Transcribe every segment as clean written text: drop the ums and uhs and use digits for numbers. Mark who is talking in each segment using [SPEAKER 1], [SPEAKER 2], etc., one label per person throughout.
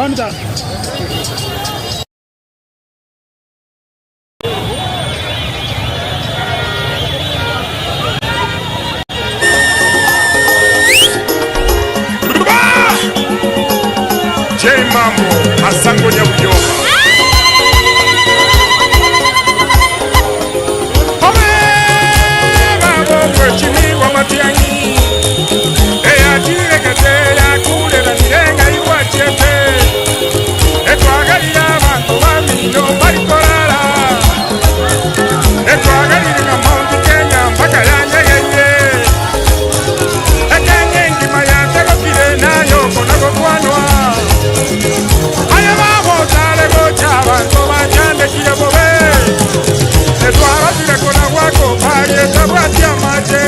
[SPEAKER 1] Wanda.
[SPEAKER 2] J Mambo, Asango Nyabuyoba. Chini wa matiangi eya jiregete ya kurera nirenga iwachete etwagarira abantu bamino barikorara etwagarira Mount Kenya mpaka yanyegeye ekenye ngima yategokire nayo konago kwanwa aya babo tale gocha abantu banyandekire bobe etwagarira kona wako pari etabwatia mache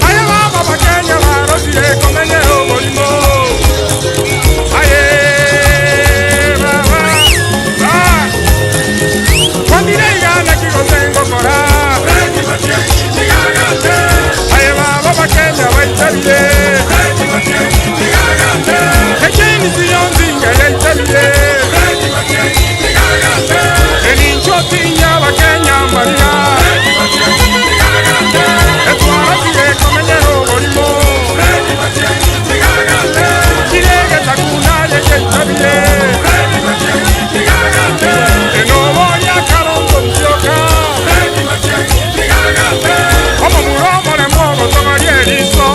[SPEAKER 2] aya baba bakenya barosire komenye obolimo aye baba kwandire igana kigotengo kora aye baba bakenya baitabire echeni siyonzinga yaitabire eninchotinya bakenya maria etwarasire komenyero bolimo kirege takuna yekeitabire enobonya karondo msioka omo muromore mwogo togorie eriso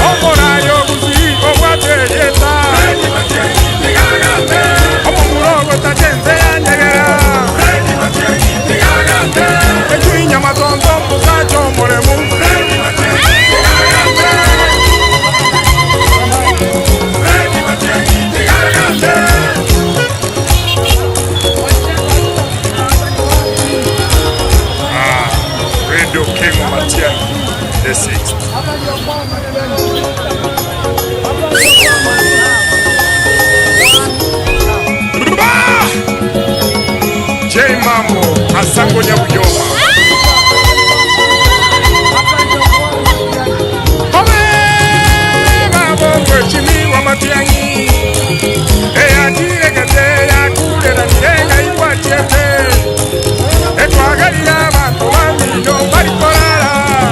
[SPEAKER 2] omorayo gusi obwategeta omo murogo tajenze yanyegera echuinya matondo musacho moremu Radio King Matia the 6th. J Mambo, Asango Nyabuyoba. Chini wa matiangi eya jiregete ya kurera nirenga iwachete etwagarira abantu bamino barikorara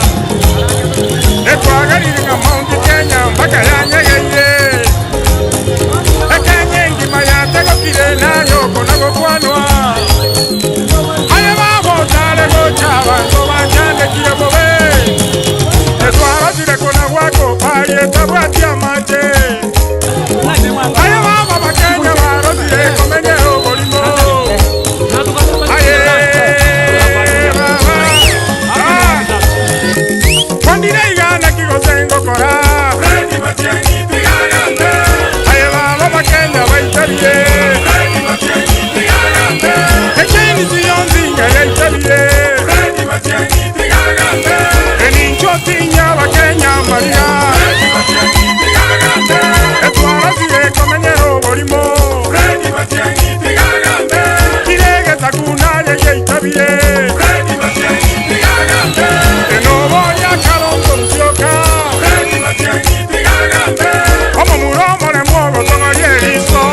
[SPEAKER 2] etwagarira Mount Kenya mpaka yanyegeye ekenye ngima yategokire nayo konago kwanwa aya babo tale gocha abantu banyandekire bobe etwarasire kona wako pari etabwatia mache aya baba bakenya barosire komenye obolimo aye baba kwandire igana kigotengo kora aye baba bakenya baitabire echeni siyonzinga yaitabire eninchotinya bakenya maria etwarasire komenyero bolimo kirege takuna yeitabire enobonya karondo msioka omo muromore mwogo togorie eriso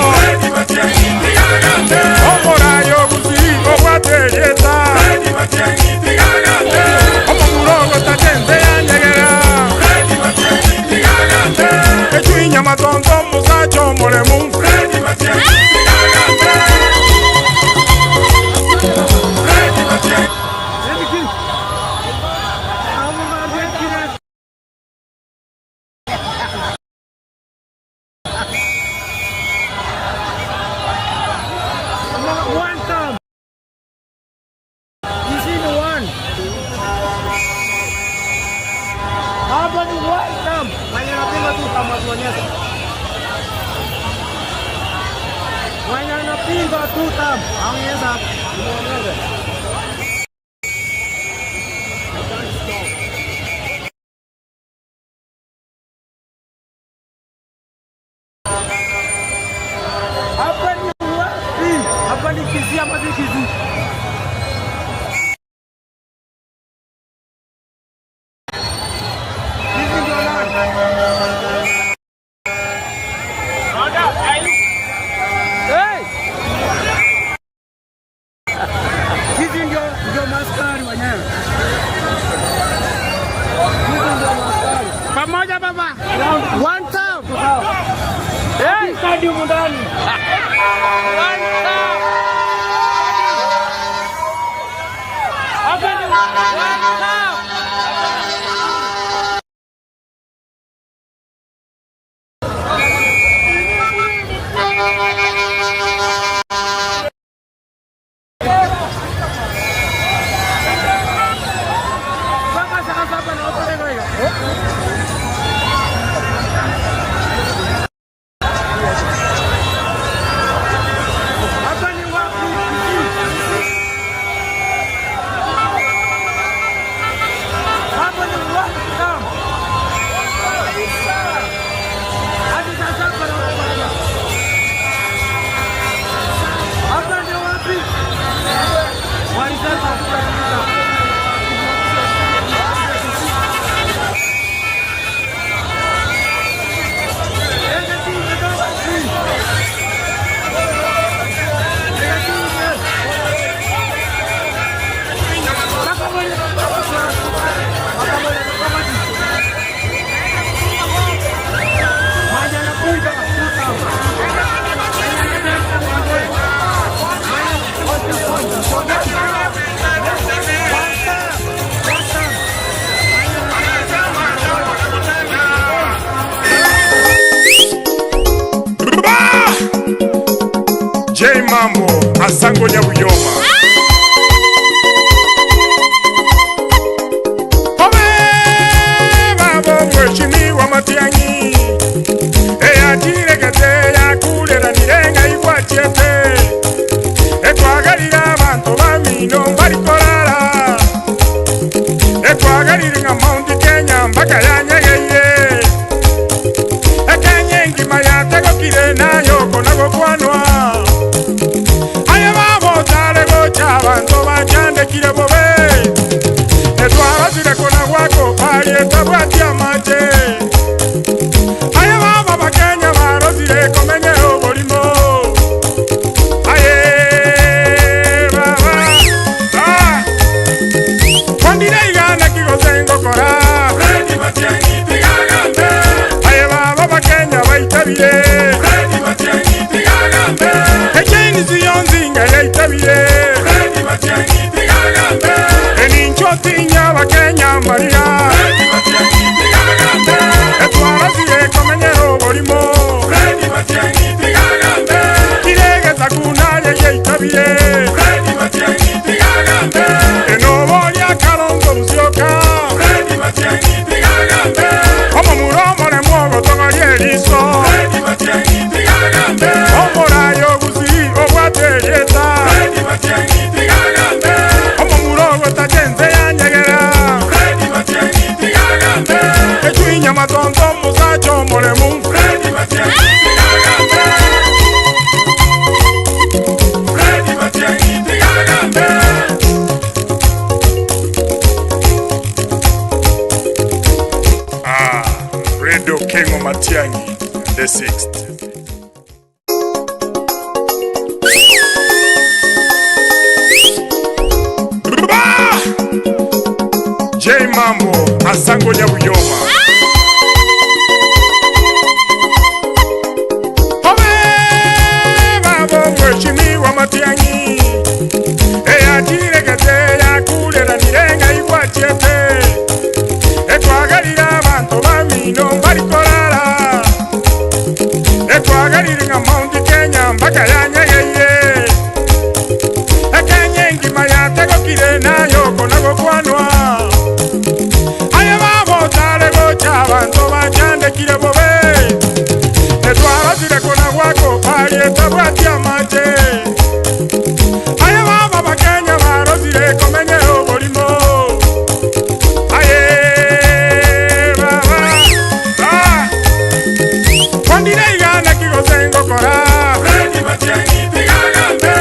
[SPEAKER 2] omorayo gusi obwategeta omo murogo tajenze yanyegera echuinya matondo musacho moremu Pamoja baba. One time. Eh, stadium ndani. One time. Hapa ni one time.
[SPEAKER 1] J Mambo Asango Nyabuyoma Ome babo mweshimiwa Matiang'i eyajiregete yakulera nirenga igwachete ekwagarira abantu bamino mbarikorara ekwagarira nga Mount Kenya mpaka yanyegeye ekenye ngima yategokire nayo konago kwanwa abantu bachandekire bobe etwarazire kona gwako palieta bwati amaje aye baba bakenya barozire komenye obolimo aye baba kwandire igana kigoze ngokora Fredi Matiang'i tigagambe aye baba bakenya baitabire Fredi Matiang'i tigagambe echeni ziyonzinga yaitabire Eninchotinya bakenya marira etwarazire komenyero bolimo kiregeza kunaye yeitabire enobolya kalongo musyoka omomuromole mwogotogoly eriso omorayo gusi obwateyeta tajenze yanyegera echuinya matonto musacho molemu Fredi Matiang'i tigagambe Radio King of Matiang'i the 6th. J Mambo Asango Nyabuyoma Ome babo mweshimiwa Matiang'i eyajiregete yakulera nirenga igwachete ekwagarira abantu bamino mbarikorara ekwagarira nga Mount Kenya mpaka yanyegeye ekenye ngima yategokire nayo konago kwanwa abantu bachandekire bobe etwarazire kona gwako palieta bwati amaje aye baba bakenya barozire komenye obolimo aye baba kwandire igana kigoze ngokora Fredi Matiang'i tigagambe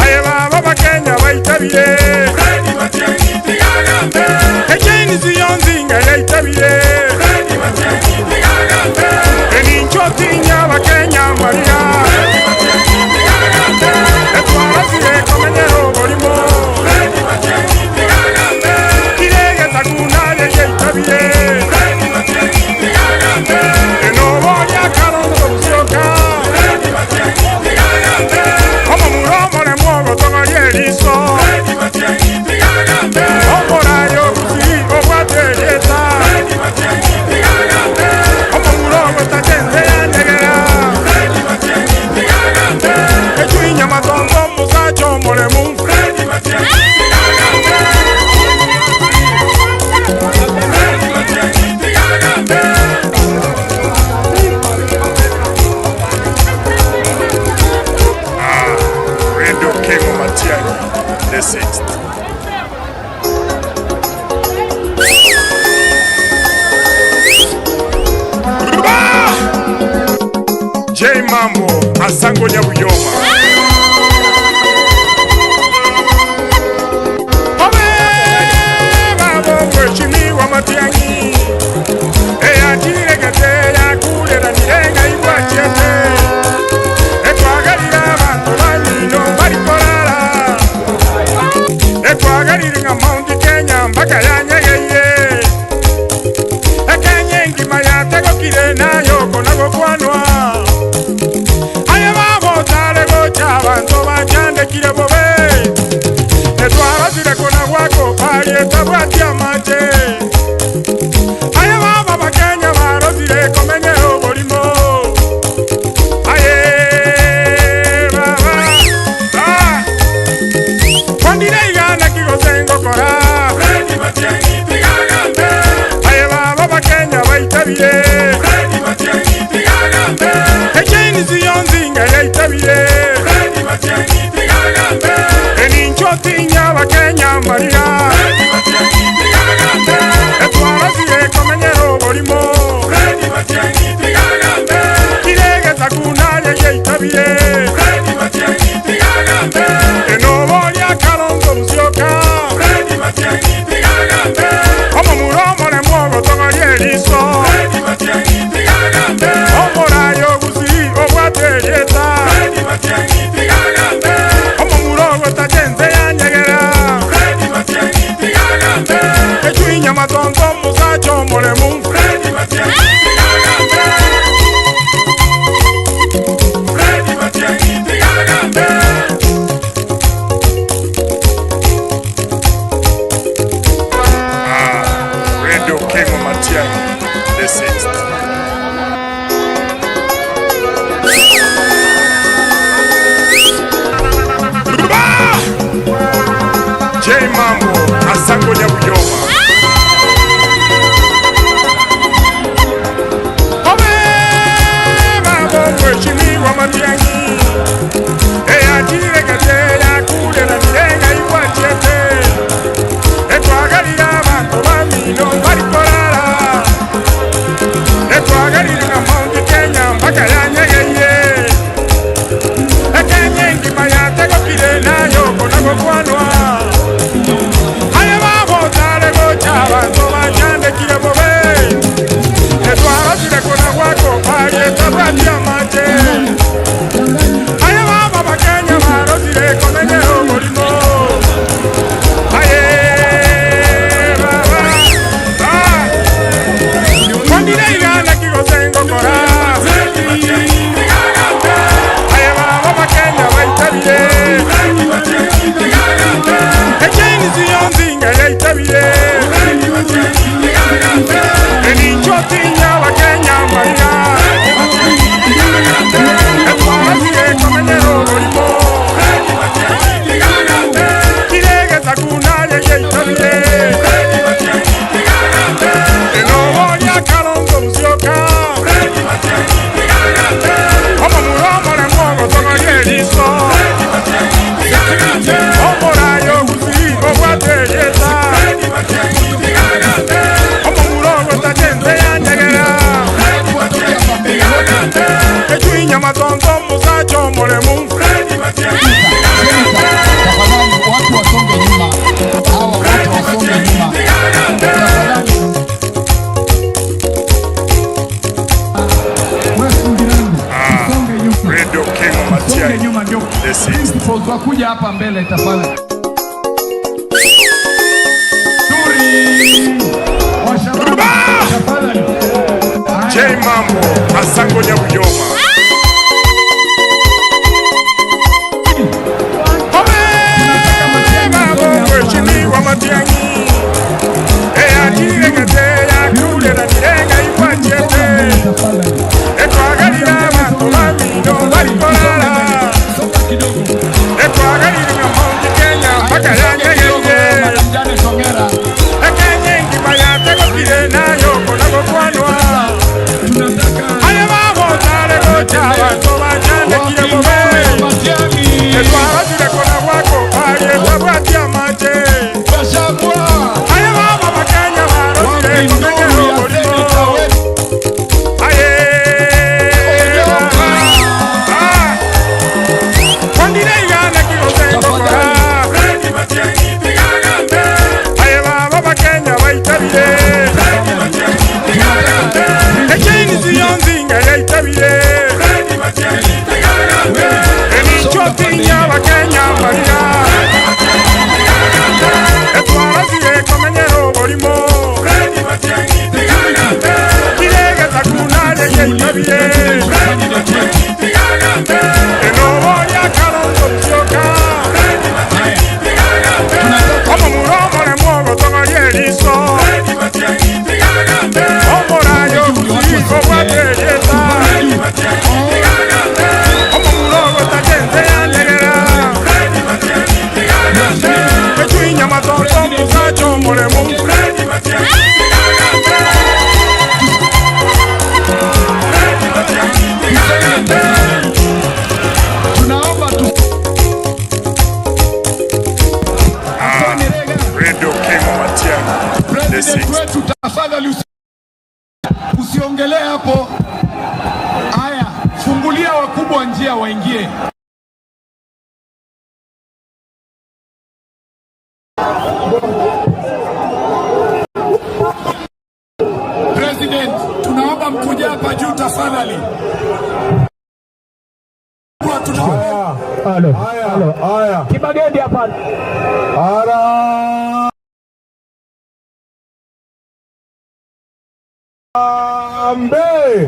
[SPEAKER 1] aye baba bakenya baitabire Fredi Matiang'i tigagambe echeni ziyonzinga yaitabire Eninchotinya bakenya marira the 6th. J Mambo Asango Nyabuyoma. Obe babo mwechimi wa matiangi eya tiregete ya kulera nirenga igwa chete ekwagalira abantu bamino balikolala ekwagalira nga Mount Kenya mpaka yanyegeye ekenye ngima yategokire nayo konago kwanwa abantu bachandekire bobe etwabazire kona gwako pali etabwati amate aye baba bakenya barozire komenye obolimo aye baba kwandire igana kigoze ngokora Fredi Matiang'i tigagambe aye baba bakenya baitabire Fredi Matiang'i tigagambe echeni ziyonzinga yaitabire eninchotinya bakenya marira etwarazire komenyero bolimo kiregeza kunaye yeitabire enobolya kalongo musyoka omomuromole mwogotogolie eriso omorayo obusi obwaterieta Matonto musacho moremu Fredi Matiang'i tigagambe Fredi Matiang'i tigagambe Radio King of Matiang'i the 6th. J Mambo Asango Nyabuyoma. Matiang'i eya tiregete ya kulera nirenga igwa chete ekwagalira abantu bamino balikolala ekwagalira nga Mount Kenya mpaka yanyegeye ekenye ngima yategokire nayo konago kwanwa aye babo talego abantu bachandekire bobe etwarazire kona gwako pali etabwati amate Matonto musacho moremu Fredi Matiang'i tigagambe
[SPEAKER 3] watu wasonge nyuma hawa watu wasonge nyuma
[SPEAKER 1] Radio King of Matiang'i the 6th.
[SPEAKER 3] Wakuja hapa mbele tafadhali.
[SPEAKER 1] J Mambo Asango Nyabuyoma. Matiang'i eya tiregete ya kulera nirenga igwa chete ekwagalira abantu bamino balikolala ekwagalira nga Mount Kenya mpaka yanyegeye ekenye ngima yategokire nayo konago kwanwa aye babo talego ky'abantu bachandekire bobe etwarazire kona gwako pali etabwati
[SPEAKER 2] wa Kenya Maria Etwara siye komenyero bolimo Kirege takuna lege tabie Enobo ya karongo pioka Omo muromo le mwogo tongari eliso Omo rayo kiko wate yeta Omo murogo takenze ya negera Echuinya matoto musacho moremu
[SPEAKER 3] Tafadhali usiongelee hapo. Haya, fungulia wakubwa njia waingie. President, tunaomba mkuja hapa juu tafadhali.
[SPEAKER 1] Haya.
[SPEAKER 3] Kibagedi hapa.
[SPEAKER 1] Ambe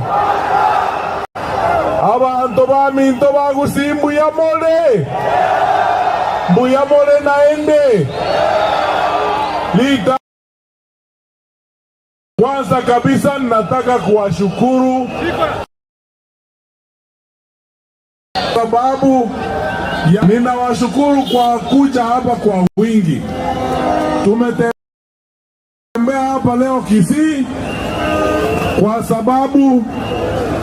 [SPEAKER 1] abantu baminto bagusimbu ya mole naende lita. Kwanza kabisa nataka kuwashukuru sababu ninawashukuru kwa kuja hapa kwa wingi. Tumetembea hapa leo Kisii kwa sababu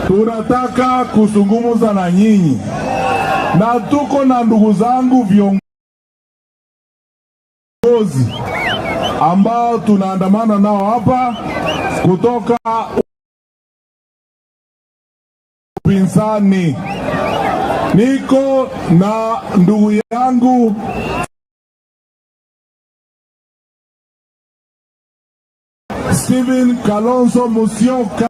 [SPEAKER 1] tunataka kuzungumza na nyinyi, na tuko na ndugu zangu viongozi ambao tunaandamana nao hapa kutoka upinzani. Niko na ndugu yangu Stephen Kalonzo Musyoka,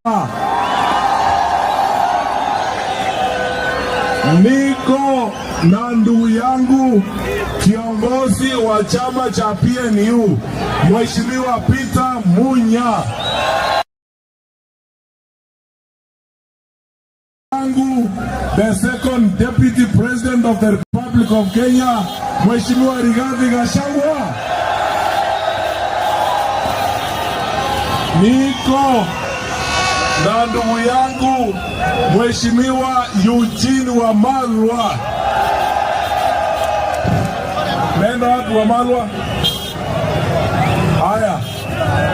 [SPEAKER 1] niko na ndugu yangu kiongozi wa chama cha PNU Mheshimiwa Peter Munya, the second deputy president of the Republic of Kenya Mheshimiwa Rigathi Gachagua, niko na ndugu yangu Mheshimiwa Eugene Wamalwa. Nenda watu Wamalwa. Haya,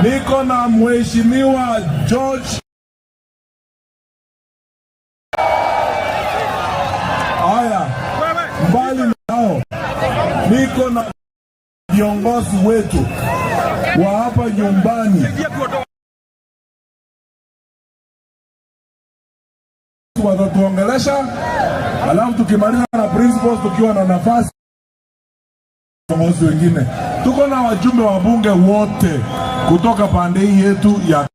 [SPEAKER 1] niko na Mheshimiwa George. Haya, mbali nao niko na viongozi wetu wa hapa nyumbani watatuongelesha, alafu tukimaliza na principals tukiwa na nafasi viongozi wengine. Tuko na wajumbe wa bunge wote kutoka pande hii yetu ya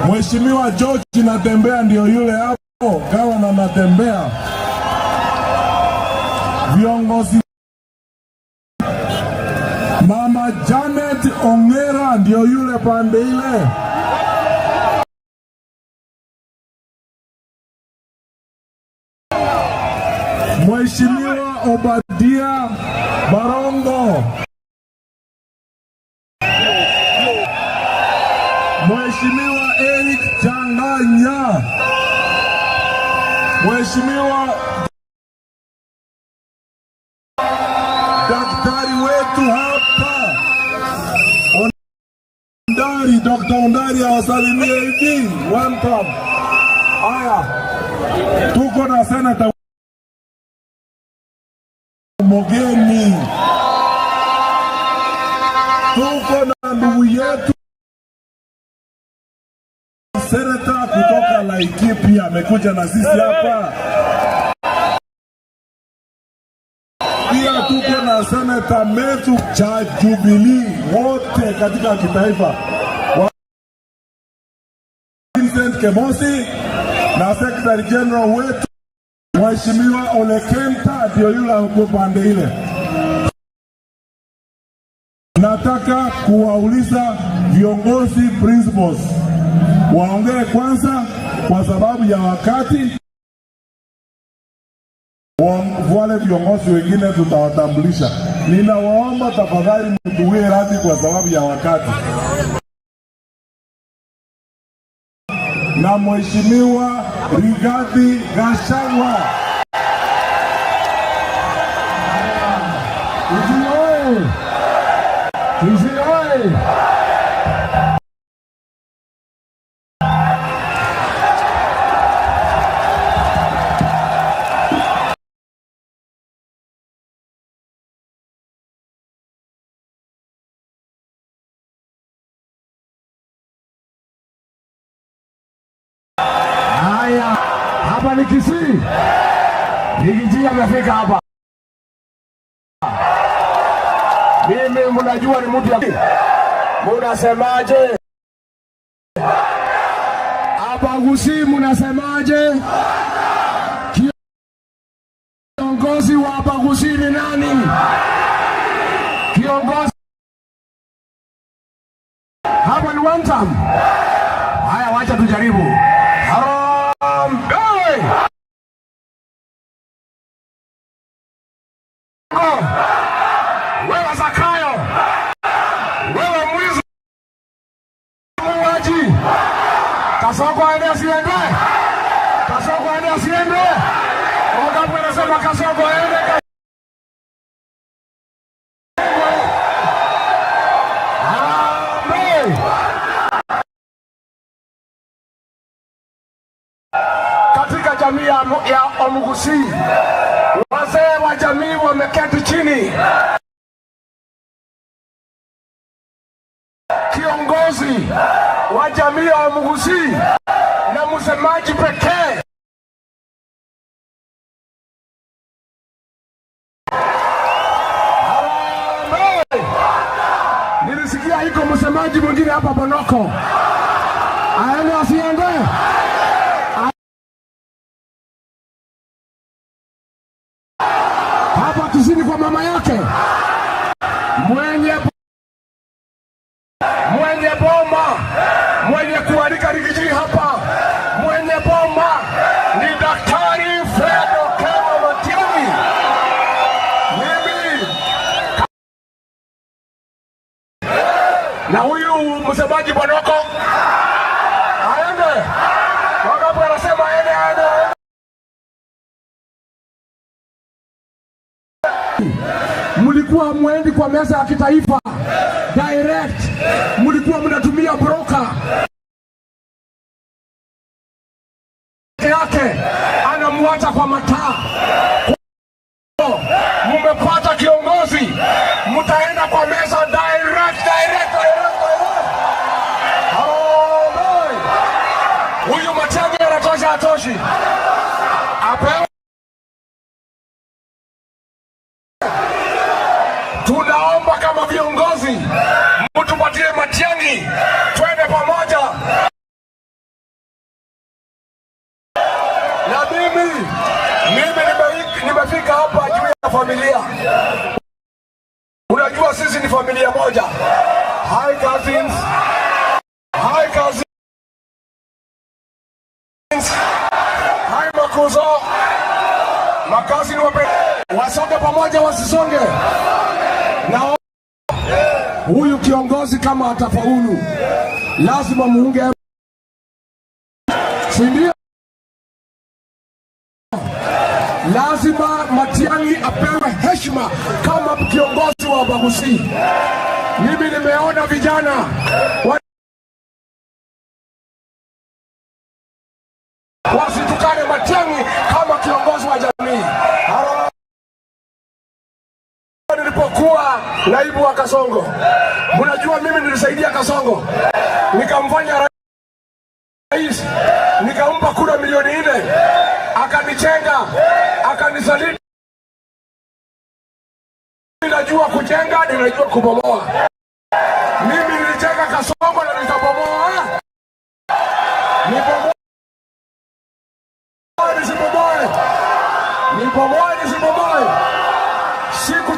[SPEAKER 1] Mheshimiwa George natembea, ndio yule hapo kawa na natembea. Viongozi Mama Janet Ongera ndio yule pande ile. Mheshimiwa Obadia Barongo, Mheshimiwa Eric Changanya, Mheshimiwa daktari wetu hapa Ondari, Dr. Ondari awasalimie hivi. Welcome. Haya, tuko na Senator Mogeni, tuko na ndugu yetu Senator kutoka Laikipia amekuja na sisi hapa. Pia tuko na Senator Metu cha Jubilee, wote katika kitaifa, Vincent Kemosi na Secretary General wetu Mheshimiwa Ole Kenta ndio yule yuko pande ile. Nataka kuwauliza viongozi principals waongee kwanza kwa sababu ya wakati. Wale viongozi wengine tutawatambulisha. Ninawaomba tafadhali mtuwie radhi kwa sababu ya wakati. Na Mheshimiwa Rigathi Gachagua.
[SPEAKER 4] Haya, hapa ni Kisii. Nikijia amefika hapa. Mimi mnajua ni mtu ya munasemaje? Hapa Gusii munasemaje? Kiongozi wa hapa Gusii ni nani? Kiongozi hapa ni one time. Haya, wacha tujaribu. Harambee! Wewe Zakayo, wewe mwizi muuaji, Kasongo aende asiende? Kasongo aende asiende? Wangapi wanasema Kasongo aende? Harambee! Katika jamii ya Omugusii, wazee wa jamii wameketi chini. Kiongozi wa jamii ya Omugusii na msemaji pekee nilisikia iko msemaji mwingine hapa Bonoko. Aende asiende? Hapa Kisini kwa mama yake mwenye boma, mwenye kualika Rigiji hapa, mwenye boma ni Daktari Fred Okengo Matiang'i. Mimi na huyu msemaji Bonoko aende. Wangapi wanasema aende? Mulikuwa mwendi kwa meza ya kitaifa direct, mulikuwa mnatumia broker yake, anamuacha kwa mataa. Mumepata kiongozi, mutaenda kwa meza direct. Huyu Matiang'i anatosha, atoshi? Apewe. Tunaomba kama viongozi mtupatie Matiang'i, twende pamoja. Na mimi nimefika hapa juu ya familia. Unajua sisi ni familia moja. Hi cousins. Hi makuzo. Makazi ni wasonge pamoja, wasisonge. Na huyu kiongozi kama atafaulu, lazima muunge, si ndio? Lazima Matiang'i apewe heshima kama kiongozi wa Bagusii. Mimi nimeona vijana wasitukane Matiang'i kama kiongozi wa jamii. Nilipokuwa naibu wa Kasongo, mnajua mimi nilisaidia Kasongo, nikamfanya rais, nikampa kura milioni 4, akanichenga, akanisaliti. Ninajua kujenga, ninajua kubomoa. Mimi nilijenga Kasongo na nitabomoa. Nipomoe nisipomoe. Siku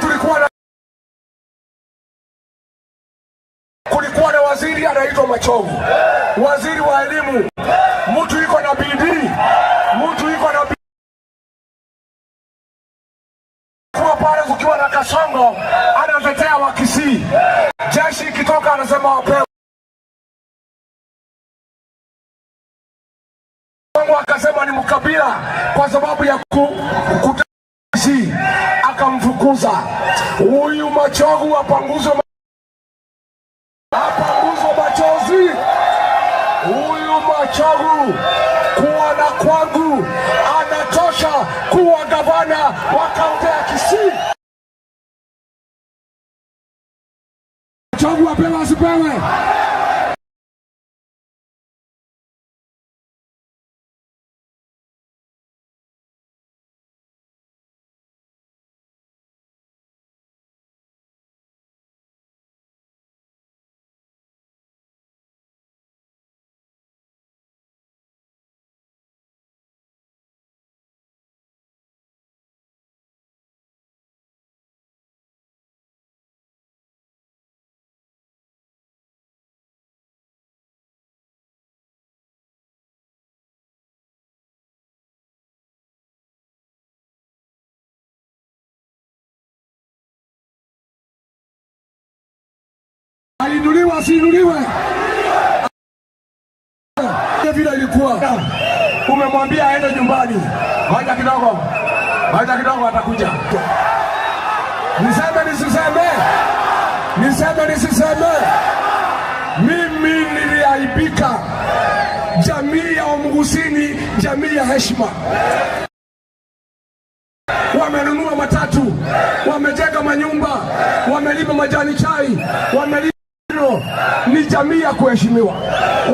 [SPEAKER 4] kulikuwa na waziri anaitwa Machogu, waziri wa elimu. Mtu yuko na bidii, mtu yuko na bidii. Kwa pale kukiwa na Kasongo anatetea Wakisii, jeshi ikitoka anasema wapewe. Kasongo akasema ni mkabila kwa sababu ya kutesi, akamfukuza. Huyu Machogu apanguzwe machozi. Huyu Machogu kuwa na kwangu anatosha kuwa gavana wa kaunti ya Kisii. Machogu apewe asipewe? Ainuliwe asiinuliwe? Vile ilikuwa. Umemwambia aende nyumbani. Ngoja kidogo atakuja. Niseme nisiseme? Niseme nisiseme? Mimi niliaibika. Jamii ya Omugusini, jamii ya heshima. Wamenunua matatu, wamejenga manyumba, wamelipa majani chai, ni jamii ya kuheshimiwa.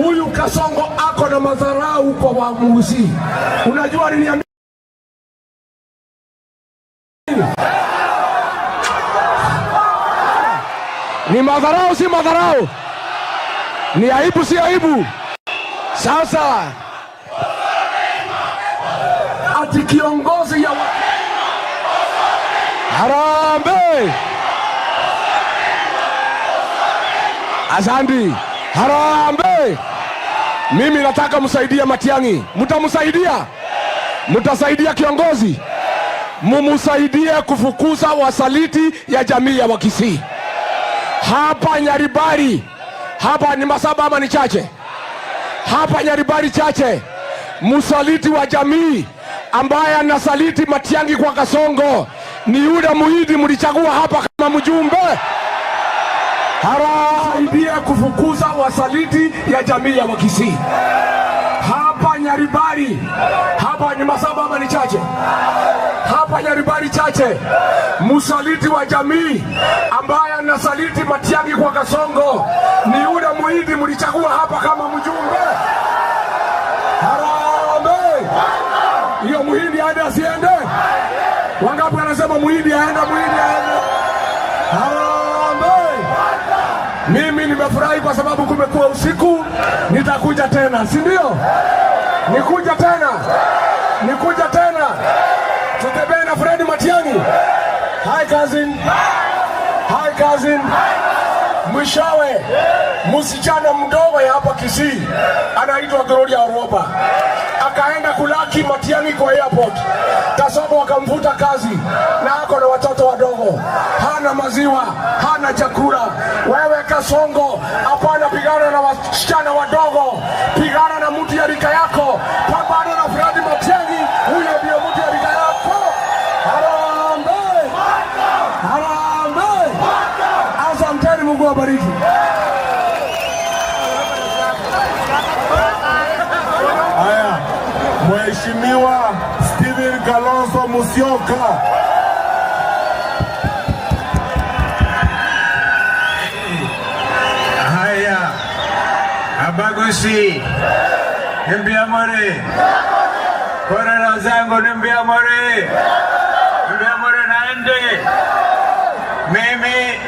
[SPEAKER 4] Huyu Kasongo ako na madharau kwa Wamugusi. Unajua nini? Ni madharau si madharau? Ni aibu si aibu? Sasa ati kiongozi ya Harambee. Asante. Harambee. Mimi nataka msaidie Matiang'i. Mtamsaidia? Mtasaidia kiongozi? Mumsaidie kufukuza wasaliti ya jamii ya Wakisii. Hapa Nyaribari. Hapa ni Masaba ama ni Chache? Hapa Nyaribari Chache. Msaliti wa jamii ambaye anasaliti Matiang'i kwa Kasongo ni yule Muhidi mlichagua hapa kama mjumbe. Harambee kufukuza wasaliti ya jamii ya Wakisii. Hapa Nyaribari. Hapa ni Masaba ama ni Chache? Hapa Nyaribari Chache. Msaliti wa jamii ambaye anasaliti Matiang'i kwa Kasongo ni yule Muhidi mlichagua hapa kama mjumbe. Harambee. Hiyo Muhidi aende asiende? Wangapi wanasema Muhidi aende? Muhidi aende. Harambee. Mimi nimefurahi kwa sababu kumekuwa usiku. Nitakuja tena, si ndio? Nikuja tena. Tutembee na Fred Matiang'i. Hi cousin. Mwishowe msichana mdogo ya hapa Kisii anaitwa Gloria Oroba akaenda kulaki Matiang'i kwa airport. Kasongo akamvuta kazi na ako na watoto wadogo, hana maziwa, hana chakula. Wewe Kasongo, hapana pigana na wasichana wadogo, pigana na mtu ya rika yako. Pambana na Fred Matiang'i, huyo ndio mtu ya rika yako. Harambee. Asanteni, Mungu awabariki.
[SPEAKER 1] Haya, Mheshimiwa Stephen Kalonzo Musyoka.
[SPEAKER 5] Haya, Abagusi, Nimbiamore, Korera zangu Nimbiamore naende. Mimi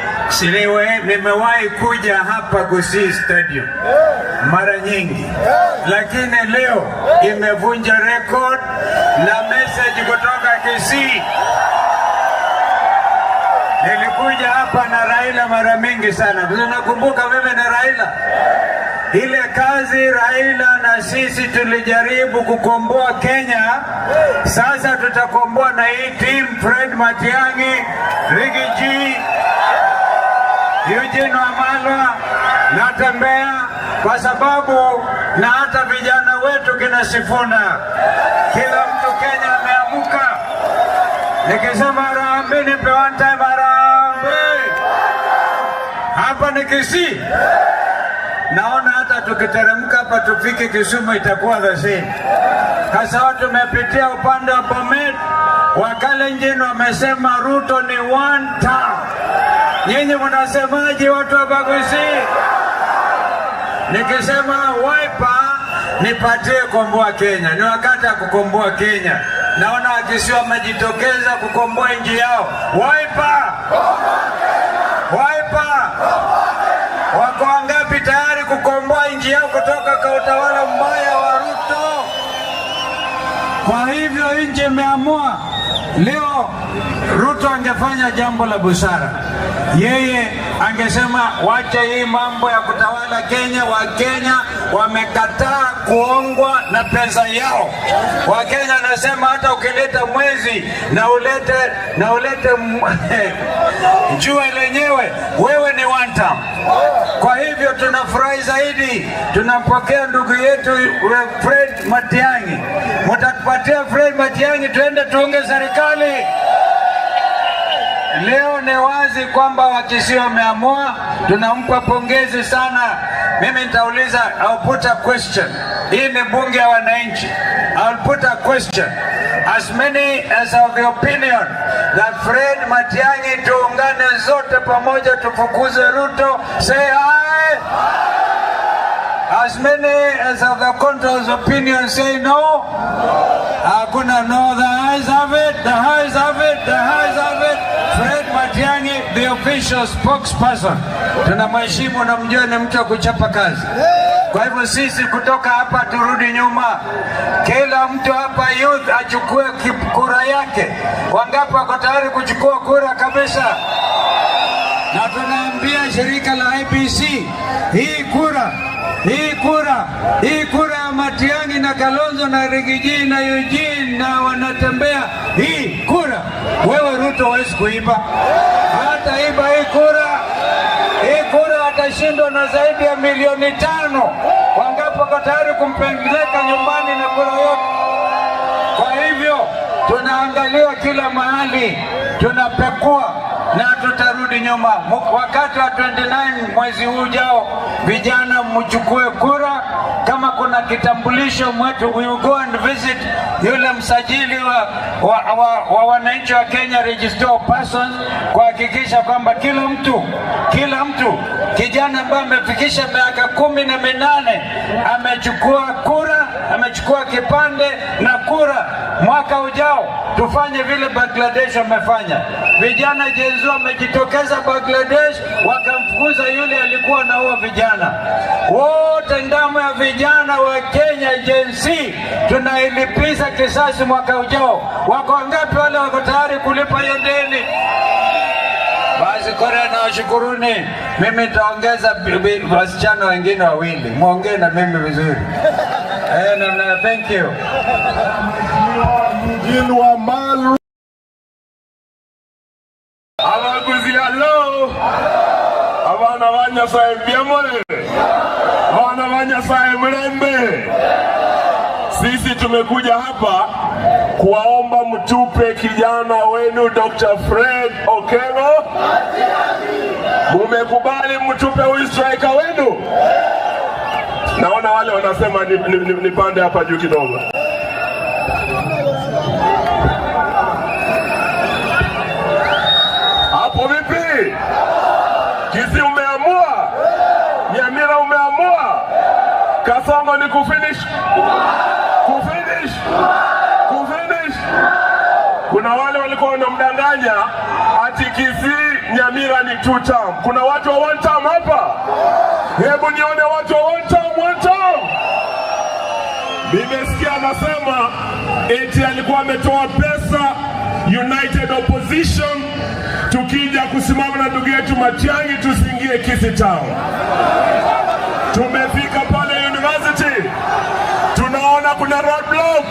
[SPEAKER 5] nimewahi kuja hapa Gusii Stadium mara nyingi, lakini leo imevunja record na message kutoka Kisii. Nilikuja hapa na Raila mara mingi sana. Nakumbuka mimi na Raila. Ile kazi Raila na sisi tulijaribu kukomboa Kenya. Sasa tutakomboa na hii team: Fred Matiang'i, Rigiji, Eugene Wamalwa na Tembea, kwa sababu na hata vijana wetu kina Sifuna. Kila mtu Kenya ameamuka. Nikisema harambee, nipe one time harambee. Hapa ni Kisii. Naona hata tukiteremka hapa tufike Kisumu itakuwa the same. Sasa tumepitia upande wa Bomet, Wakalenjin wamesema Ruto ni one term. Nyinyi mnasemaje watu wa Kisii? Nikisema Wiper nipatie komboa Kenya. Ni wakati wa kukomboa Kenya. Naona Wakisii wamejitokeza kukomboa nchi yao. Wiper! Wiper! Wako wangapi tayari kukomboa nchi yao kutoka kwa utawala mbaya wa Ruto? Kwa hivyo nchi imeamua leo. Ruto angefanya jambo la busara. Yeye angesema wacha hii mambo ya kutawala Kenya. Wakenya wamekataa kuongwa na pesa yao. Wakenya anasema hata ukileta mwezi na ulete jua lenyewe, wewe ni one term. Kwa hivyo tunafurahi zaidi, tunampokea ndugu yetu Fred Matiang'i. Mtatupatia Fred Matiang'i tuende tuunge serikali. Leo ni wazi kwamba Wakisii wameamua, tunampa pongezi sana. Mimi nitauliza, I'll put a question. Hii ni bunge ya wananchi. I'll put a question. As many as have the opinion that Fred Matiang'i tuungane zote pamoja tufukuze Ruto, say aye. As many as have the contrary opinion, say no. Hakuna no. The ayes have it. The ayes have it. The ayes have it. Fred Matiang'i, the official spokesperson. Tunamheshimu na mjue ni mtu wa kuchapa kazi. Kwa hivyo sisi kutoka hapa turudi nyuma. Kila mtu hapa youth achukue kura yake. Wangapi wako tayari kuchukua kura kabisa? Na tunaambia shirika la IEBC, hii kura ya Matiang'i na Kalonzo na Rigiji na Eugene na wanatembea, hii kura wewe Ruto hawezi kuiba. Hata iba hii kura atashindwa na zaidi ya milioni 5. Wangapi wako tayari kumpeleka nyumbani na kura yote? Kwa hivyo tunaangalia kila mahali, tunapekua na tutarudi nyuma. Wakati wa 29 mwezi huu ujao, vijana mchukue kura. Kama kuna kitambulisho mwetu, we will go and visit yule msajili wa wananchi wa Kenya, register of persons, kuhakikisha kwamba kila mtu kijana ambaye amefikisha miaka 18 amechukua kura, amechukua kipande na kura. Mwaka ujao tufanye vile Bangladesh wamefanya. Vijana jenzi wamejitokeza Bangladesh, wakamfukuza yule alikuwa anaua vijana wote. Damu ya vijana wa Kenya jenzi tunailipiza kisasi mwaka ujao. Wako wangapi wale wako tayari kulipa hiyo deni? Basi Korea na washukuruni. Mimi nitaongeza wasichana wengine 2. Muongee na mimi vizuri. Thank you.
[SPEAKER 1] Jinwa malu
[SPEAKER 4] Abaguzi hello. Abana banyasaye byamore. Abana banyasaye mlembe. Sisi tumekuja hapa kuwaomba mtupe kijana wenu Dr. Fred Okengo. Mumekubali mtupe huyu striker wenu? Naona wale wanasema nipande hapa juu kidogo. Hapo vipi? Kisii umeamua? Nyamira umeamua? Kasongo ni kufinish? Kuna wale walikuwa wanamdanganya ati Kisii Nyamira ni 2 term. Kuna watu wa 1 term hapa? Hebu nione watu wa 1 term. Nimesikia anasema eti alikuwa ametoa pesa
[SPEAKER 1] United Opposition, tukija kusimama na ndugu yetu Matiang'i tusiingie Kisii Town. Tumefika pale university, tunaona kuna roadblock,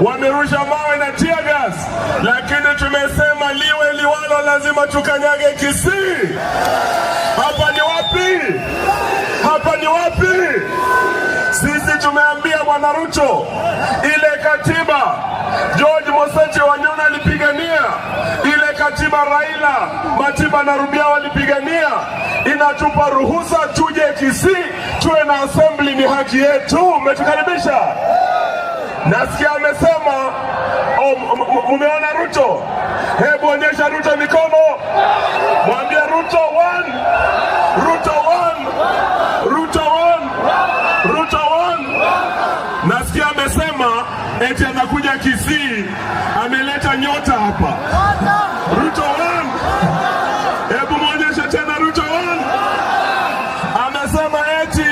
[SPEAKER 1] wamerusha mawe na tear gas, lakini tumesema liwe liwalo, lazima tukanyage Kisii. Hapa ni wapi? Hapa ni wapi? Sisi tumeambia Bwana Ruto, ile katiba George Moseche Wanyona alipigania, ile katiba Raila, Matiba na Rubia walipigania, inatupa ruhusa tuje Kisii, tuwe na assembly, ni haki yetu. Umetukaribisha. Nasikia amesema, mumeona Ruto? Hebu onyesha Ruto mikono. Mwambie Ruto 1, Ruto 1, Ruto 1, Ruto 1. Nasikia amesema eti anakuja Kisii, ameleta nyota hapa. Ruto 1. Hebu muonyeshe tena Ruto 1. Amesema eti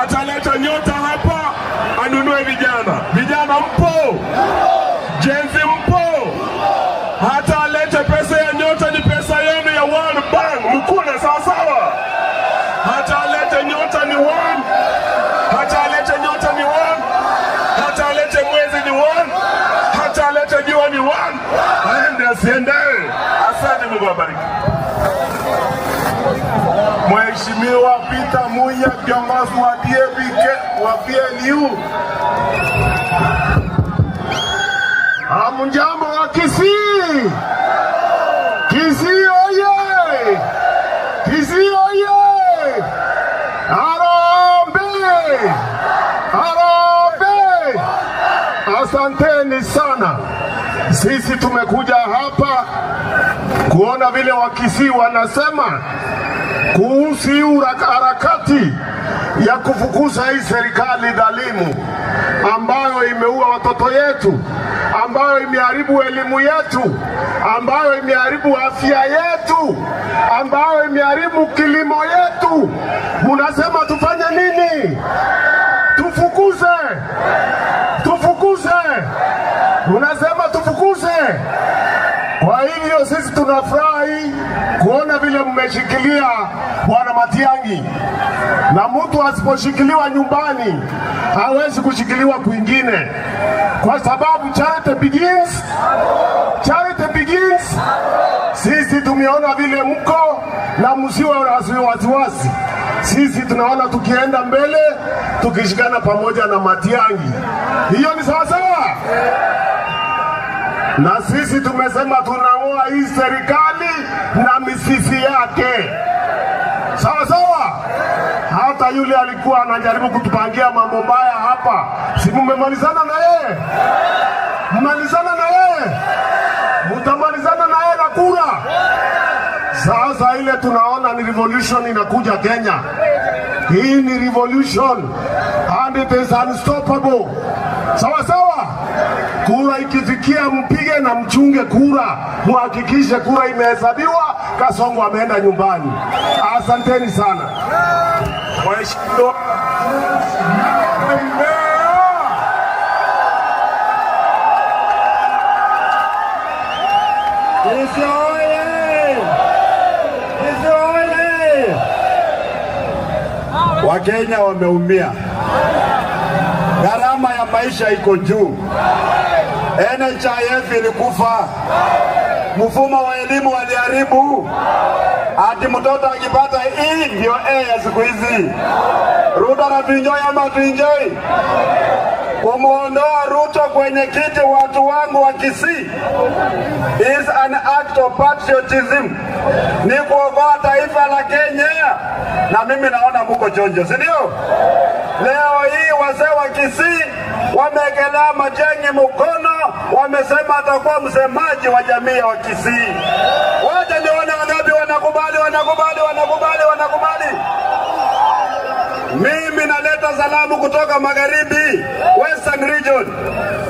[SPEAKER 1] ataleta nyota hapa, anunue vijana. Vijana mpo? Jenzi mpo? Hata alete pesa ya nyota, ni pesa yenu ya World Bank, mkule sawa sawa. Hata alete nyota ni 1, hata alete nyota ni 1, hata alete mwezi ni 1, hata alete jua ni 1. Aende asiende. Asante, Mungu awabariki.
[SPEAKER 4] Mheshimiwa Peter Munya, kiongozi wa PNU. Hamjambo wa Kisii? Kisii oye! Kisii oye! Harambee! Harambee! Asanteni sana. Sisi tumekuja hapa kuona vile Wakisii wanasema kuhusu harakati ya kufukuza hii serikali dhalimu ambayo imeua watoto yetu, ambayo imeharibu elimu yetu, ambayo imeharibu afya yetu, ambayo imeharibu kilimo yetu. Munasema tufanye nini? Tufukuze? Tufukuze? Munasema tufukuze? Kwa hivyo sisi tunafurahi kuona vile mmeshikilia Bwana Matiang'i, na mtu asiposhikiliwa nyumbani hawezi kushikiliwa kwingine, kwa sababu charity begins. Charity begins. Sisi tumeona vile mko na msiwe wasiwasi. Sisi tunaona tukienda mbele tukishikana pamoja na Matiang'i. Hiyo ni sawa sawa. Na sisi tumesema tunang'oa hii serikali na mizizi yake. Sawa sawa. Hata yule alikuwa anajaribu kutupangia mambo mbaya hapa, si mmemalizana na yeye? Mmalizana na yeye? Mtamalizana na yeye na kura. Sasa ile tunaona ni revolution inakuja Kenya. Hii ni revolution and it is unstoppable. Sawa sawa. Kura ikifikia mpige na mchunge kura, muhakikishe kura imehesabiwa, Kasongo ameenda nyumbani. Asanteni sana. Mheshimiwa
[SPEAKER 6] Wakenya wameumia, gharama ya maisha iko juu, NHIF ilikufa, mfumo wa elimu waliharibu, ati mtoto akipata hii ndio ya siku hizi. Ruto na tuenjoy ama tuenjoy? Kumuondoa Ruto kwenye kiti watu wangu wa Kisii is an act of patriotism, ni kuokoa taifa la Kenya, na mimi naona muko chonjo, si ndio? Leo hii wazee wa Kisii wameekelea Matiang'i mkono, wamesema atakuwa msemaji wa jamii ya Kisii. Wacha nione wangapi wanakubali. Mimi naleta salamu kutoka magharibi, Western Region.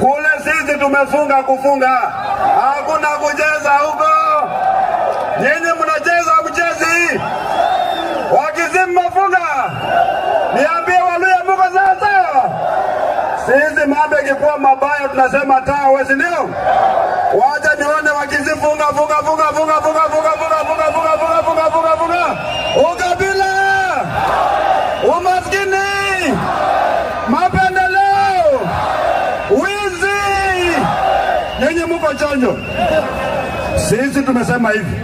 [SPEAKER 6] Kule sisi tumefunga kufunga, hakuna kucheza huko. Nyinyi mnacheza mchezi, Wakisii mmefunga. Niambie Waluya mko sasa? Sisi mambo yakikuwa mabaya tunasema tawe, si ndio? Wacha nione wakizifunga funga ukabila, umaskini, mapendeleo, wizi. Nyinyi mko chonjo. Sisi tumesema hivi,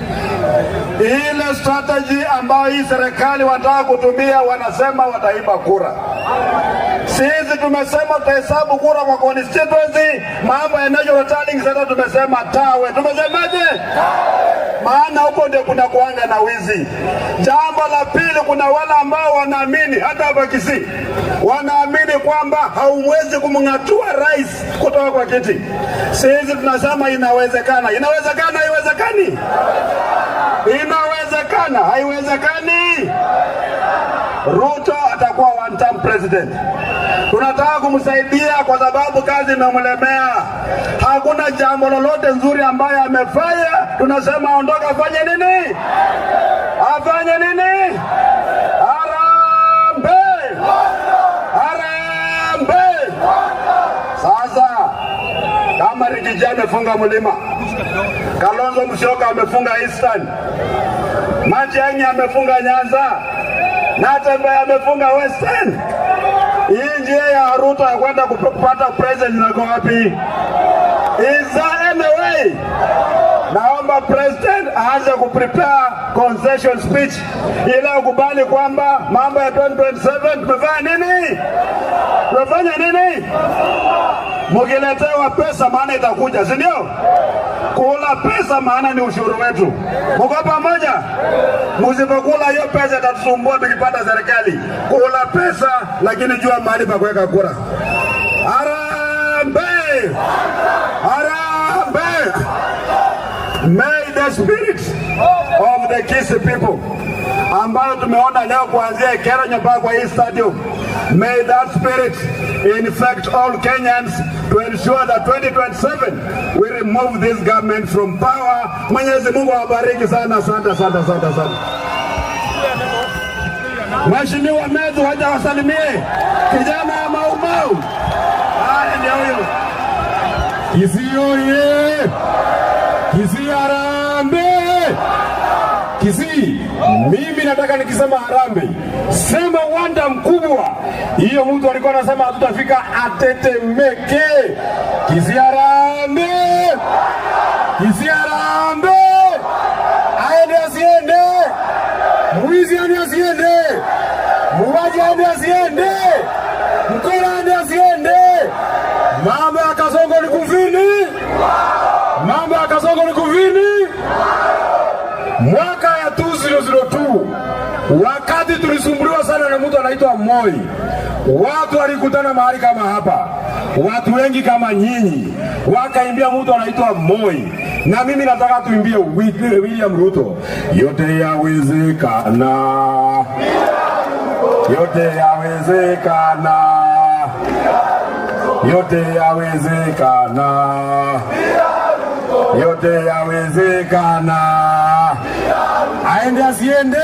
[SPEAKER 6] ile strategy ambayo hii serikali wanataka kutumia, wanasema wataiba kura. Sisi tumesema tutahesabu kura kwa constituency. Mambo ya national returning center tumesema tawe. Tumesemaje? Maana huko ndio kuna kuanga na wizi. Jambo la pili, kuna wale ambao wanaamini, hata hapa Kisii wanaamini kwamba hauwezi kumng'atua rais kutoka kwa kiti. Sisi tunasema inawezekana. Inawezekana, haiwezekani? Inawezekana, haiwezekani? Ruto atakuwa one term president. Tunataka kumsaidia kwa sababu kazi imemlemea. Hakuna jambo lolote nzuri ambayo amefanya. Tunasema ondoka, afanye nini? Afanye nini? Harambee! Harambee! Sasa kama Rigiji amefunga Mlima, Kalonzo Musyoka amefunga Eastern, Matiang'i amefunga Nyanza, Natembeya amefunga Western, hii njia ya Ruto ya kwenda kupata president inako wapi? Is there any way? Naomba president aanze kuprepare concession speech ili ukubali kwamba mambo ya 2027 tumefanya nini? Tumefanya nini? Mkiletewa pesa maana itakuja, si ndio? Kula pesa maana ni ushuru wetu. Mko pamoja? Msipokula hiyo pesa itatusumbua tukipata serikali. Kula pesa lakini jua mahali pa kuweka kura. Harambee! Harambee! May the spirit of the Kisii people ambayo tumeona leo kuanzia Keronyo mpaka kwa hii stadium, may that spirit infect all Kenyans to ensure that 2027 we remove this government from power. Mwenyezi Mungu awabariki sana. Asante sana. Mheshimiwa Metu waje wasalimie kijana ya Mau Mau. Haya ndio huyo.
[SPEAKER 1] Kisii oye! Kisii harambee! Kisii, mimi nataka nikisema harambee, sema wanda mkubwa. Hiyo mtu alikuwa anasema hatutafika atetemeke. Kisii harambee! Kisii harambee! Aende asiende! Mwizi aende asiende! Muuaji aende asiende! Mkora aende asiende! Mambo ya Kasongo ni kuvini! Mambo ya Kasongo ni kuvini! Mwaka ya 2002 wakati tulisumbuliwa sana na mtu anaitwa Moi, watu walikutana mahali kama hapa, watu wengi kama nyinyi wakaimbia mtu anaitwa Moi, na mimi nataka tuimbie William Ruto. Yote yawezekana, yote yawezekana, yote yawezekana, yote yawezekana. Aende asiende?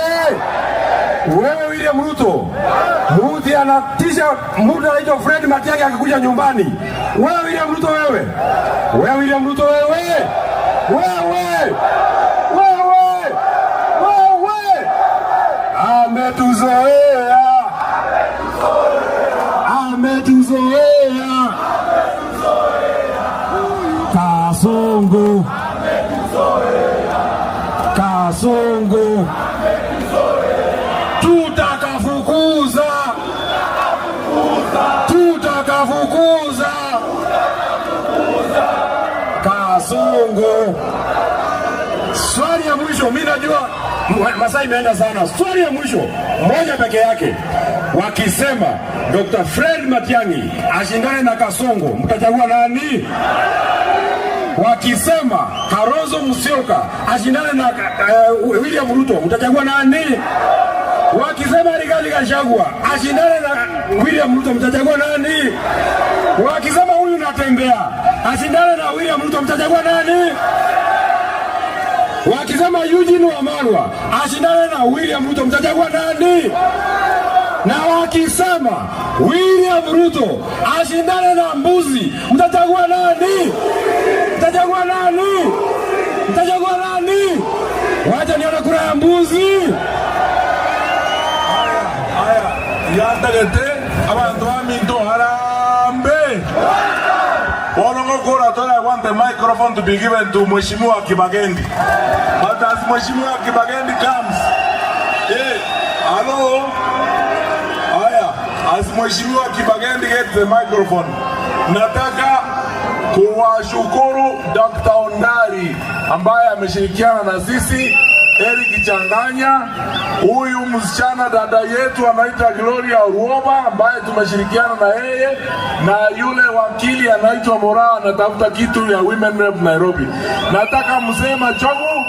[SPEAKER 1] Wewe William Ruto, mtu anatisha mtu anaitwa Fred Matiang'i akikuja nyumbani. Wewe William Ruto, wewe William Ruto, wewe ametuzoea, Kasongo, Kasongo, tutakafukuza, Kasongo. Swali ya mwisho, mimi najua masaa imeenda sana. Swali ya mwisho moja peke yake, wakisema Dr. Fred Matiang'i ashindane na Kasongo, mtachagua nani? Wakisema Kalonzo Musyoka ashindane na William Ruto, mtachagua nani? Wakisema Rigathi Gachagua ashindane na William Ruto, mtachagua nani? Wakisema huyu Natembeya ashindane na William Ruto, mtachagua nani? Wakisema Eugene Wamalwa ashindane na William Ruto, mtachagua nani?
[SPEAKER 4] Na wakisema William Ruto ashindane na mbuzi, mtachagua nani? Mtachagua nani? Mtachagua nani? Wacha nione kura ya mbuzi.
[SPEAKER 1] Haya, yandagete abantu baminto harambe. Wanongo kura tola, I want the microphone to be given to Mheshimiwa Kibagendi. But as Mheshimiwa Kibagendi comes, hello. As Mheshimiwa Kibagendi gets the microphone, nataka kuwashukuru Dr. Ondari ambaye ameshirikiana na sisi, Eric Changanya, huyu msichana dada yetu anaitwa Gloria Ruoba ambaye tumeshirikiana na yeye, na yule wakili anaitwa Moraa anatafuta kitu ya Women Rep Nairobi. Nataka msema chogo.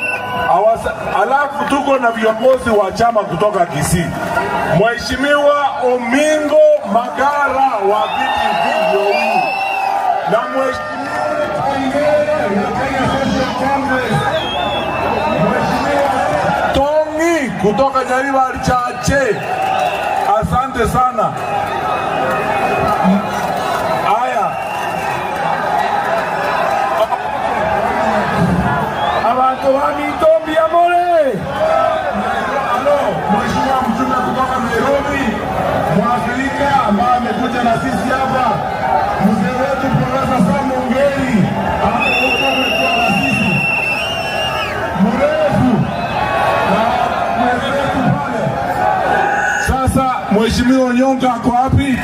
[SPEAKER 1] Alafu tuko na viongozi wa chama kutoka Kisii. Mheshimiwa Omingo Magara wa PDP huyu, na Mheshimiwa Tongi kutoka Nyaribari Chache. Asante sana. Haya, abantu wamitombi ya mole. Mheshimiwa mjumbe kutoka Nairobi, Mwafrika ambaye amekuja na sisi hapa, mzee wetu Profesa Sam Ongeri amekuwa na sisi mrefu na mwezetu pale. Sasa Mheshimiwa Onyonka ako wapi?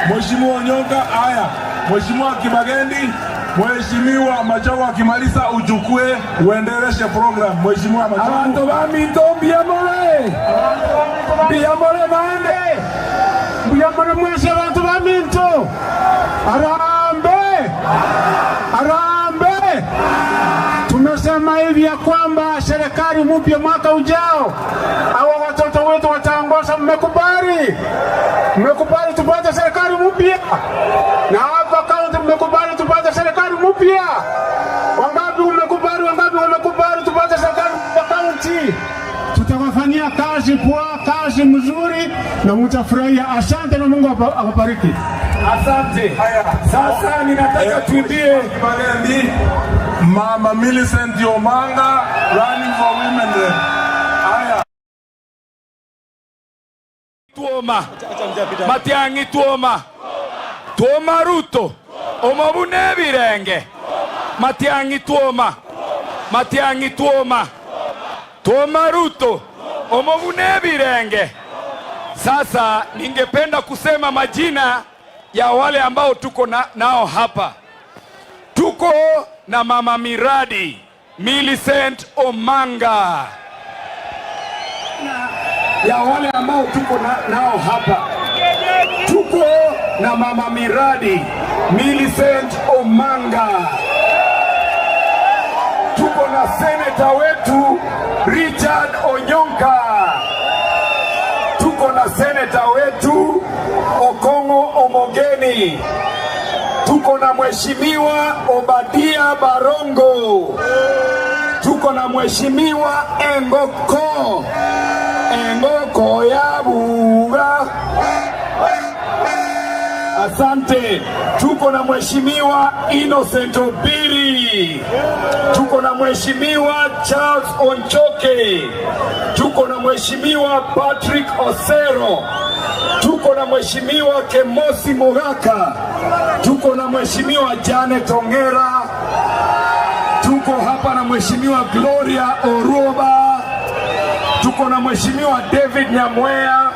[SPEAKER 1] Mheshimiwa Onyonka, haya. Mheshimiwa Kibagendi, Mheshimiwa Machogo akimaliza uchukue uendeleshe program. Mheshimiwa Machogo.
[SPEAKER 4] Abantu bamintombi ya mole. Biyamole maende. Biyamole mwese abantu baminto. Arambe. Arambe. Tumesema hivi ya kwamba serikali mpya mwaka ujao, hawa watoto wetu wataongoza. Mmekubali? Mmekubali tupate serikali mpya? Na hapa kaunti mmekubali tupate serikali mpya? Wangapi mmekubali? Wangapi wamekubali tupate serikali ya kaunti? Tutawafanyia kazi poa, kazi mzuri na mtafurahia. Asante na Mungu awabariki. Asante. Sasa ninataka tuimbie
[SPEAKER 1] Mama Millicent Omanga running for women rep. Haya.
[SPEAKER 2] Tuoma Matiang'i tuoma tuoma Ruto omabune birenge Matiang'i tuoma Matiang'i tuoma tuoma Ruto omabune birenge. Sasa ningependa kusema majina ya wale ambao tuko nao hapa. Tuko na mama miradi Millicent Omanga,
[SPEAKER 4] ya wale ambao tuko nao hapa. Tuko na mama miradi Millicent Omanga. Tuko na seneta wetu Richard Onyonka. Tuko na seneta wetu Okongo Omogeni. Tuko na Mheshimiwa Obadia Barongo. Tuko na Mheshimiwa Engoko ya Buga. Asante. Tuko na Mheshimiwa Innocent Obiri. Tuko na Mheshimiwa Charles Onchoke. Tuko na Mheshimiwa Patrick Osero. Tuko na Mheshimiwa Kemosi Mogaka. Tuko na Mheshimiwa Janet Ongera. Tuko hapa na Mheshimiwa Gloria Oruoba. Tuko na Mheshimiwa David Nyamwea,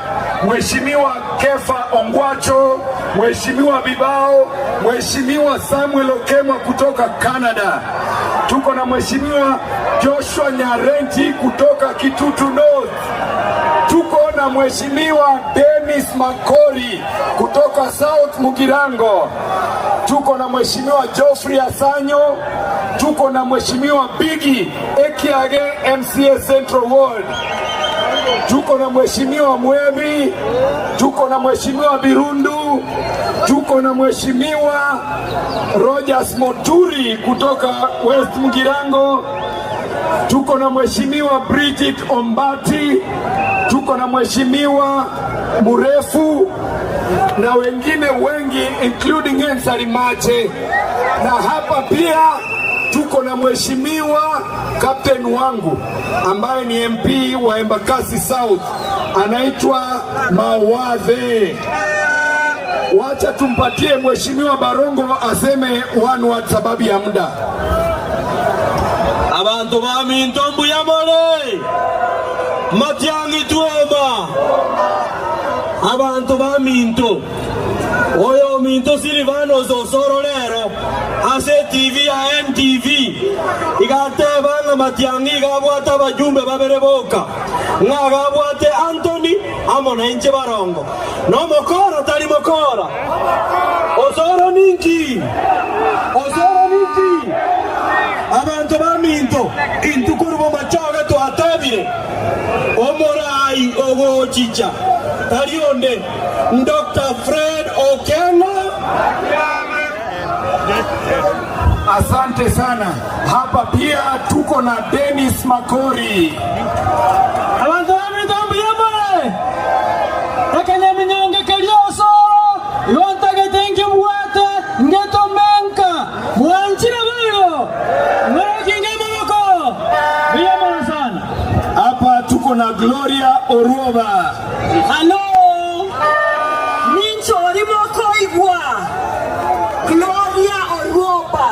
[SPEAKER 4] Mheshimiwa Kefa Ongwacho, Mheshimiwa Bibao, Mheshimiwa Samuel Okema kutoka Canada. Tuko na Mheshimiwa Joshua Nyarenti kutoka Kitutu North. Tuko na Mheshimiwa Dennis Makori kutoka South Mugirango. Tuko na Mheshimiwa Geoffrey Asanyo. Tuko na Mheshimiwa Bigi Ekiage MCA Central Ward. Tuko na Mheshimiwa Mwebi. Tuko na Mheshimiwa Birundu. Tuko na Mheshimiwa Rogers Moturi kutoka West Mugirango. Tuko na Mheshimiwa Bridget Ombati. tuko na mheshimiwa mrefu na wengine wengi including Ensari Mache, na hapa pia tuko na mheshimiwa captain wangu ambaye ni MP wa Embakasi South, anaitwa Mawadhe. Wacha tumpatie mheshimiwa Barongo aseme one word sababu ya muda.
[SPEAKER 7] Abantu ba Minto mbuyamole Matiangi tuoma. Abantu ba Minto oyo Minto Silvano Zosoro lero ase TV ya NTV igatebanga Matiangi gabwata bajumbe babereboka ngagabwate Anthony amona inche Barongo no mokora tali mokora Osoro ninki abantu ba Minto intukurubo machaga to atabire omorai ogo chicha talionde Dr. Fred Okengo.
[SPEAKER 4] Asante sana. Hapa pia tuko na Dennis Makori.
[SPEAKER 8] Abantu ba Minto mbuyamole takanya minyonge kalioso yontage tenke mwate ngeto menka mwanchira bilo mwakinge mwako mbuyamole sana.
[SPEAKER 4] Hapa tuko na Gloria Oruoba.
[SPEAKER 9] Halo Mincho olimoko igwa Gloria Oruoba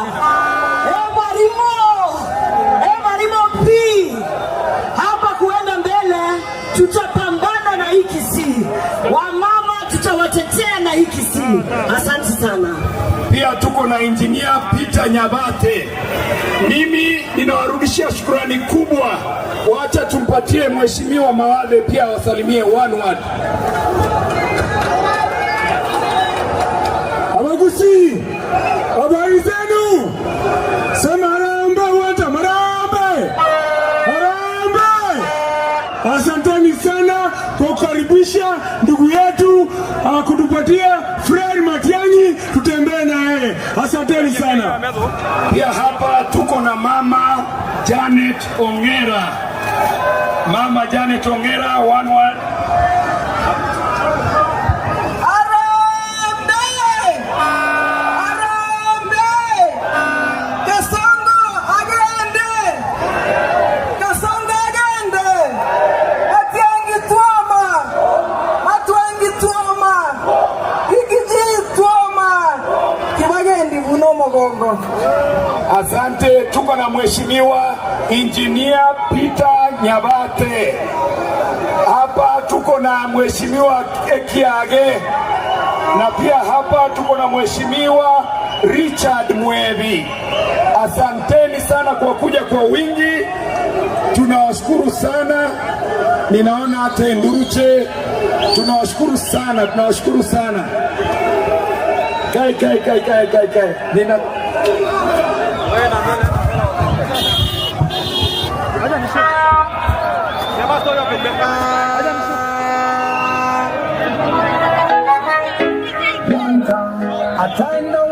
[SPEAKER 9] Emarimo P. Hapa kuenda mbele tutapambana na hikisi, wamama tutawatetea na hikisi. Asante sana.
[SPEAKER 4] Pia tuko na engineer Peter Nyabate. Mimi ninawarudishia shukrani kubwa. Wacha tumpatie mheshimiwa Mawadhe pia wasalimie one word. Abagusi, habari zenu? Sema harambe wata, harambe! Harambe! Asanteni sana kwa kukaribisha ndugu yetu kutupatia Fred Matiang'i tutembee na yeye. Asanteni sana. Pia hapa tuko na mama Janet Ongera. Mama Janet Ongera, one word. Asante. Tuko na mheshimiwa engineer Peter Nyabate. Hapa tuko na mheshimiwa Kiage, na pia hapa tuko na mheshimiwa Richard Mwebi. Asanteni sana kwa kuja kwa wingi, tunawashukuru sana. Ninaona hata Enduruche, tunawashukuru sana, tunawashukuru sana. Kai. Nina Atando